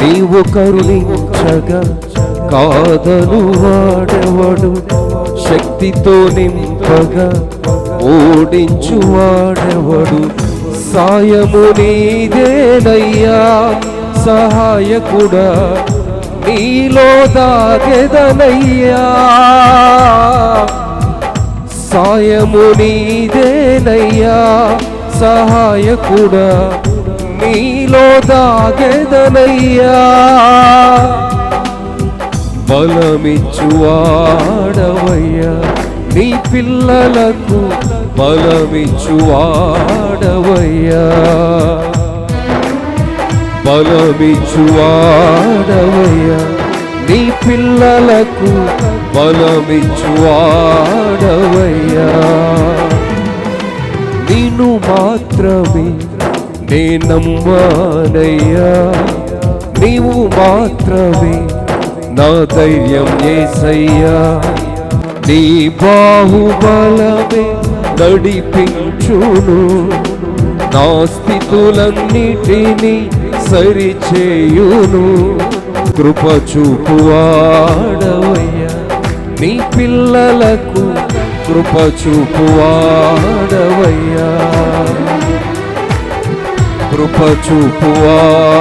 నీవు కరుణించగా కాదను వాడెవడు, శక్తితో నింపగా ఓడించు వాడెవడు. సాయము నీదేనయ్యా సహాయకుడా, నీలో దాగెదనయ్యా. సాయము నీదేనయ్యా సహాయకుడా, నీలో దాగెదనయ్యా. బలమిచ్చువాడవయ్యా నీ పిల్లలకు, బలమిచ్చువాడవయ్యా. బలమిచ్చువాడవయ్యా నీ పిల్లలకు, బలమిచ్చువాడవయ్యా. నిన్ను మాత్రమే నే నమ్మానయ్యా, నీవు మాత్రమే నా ధైర్యం యేసయ్యా. నీ బాహుబలమే నడిపించును, నా స్థితులన్నిటినీ సరిచేయును. కృప చూపువాడవయ్యా నీ పిల్లలకు, కృప చూపువాడవయ్యా. కృప చూపువాడవయ్యా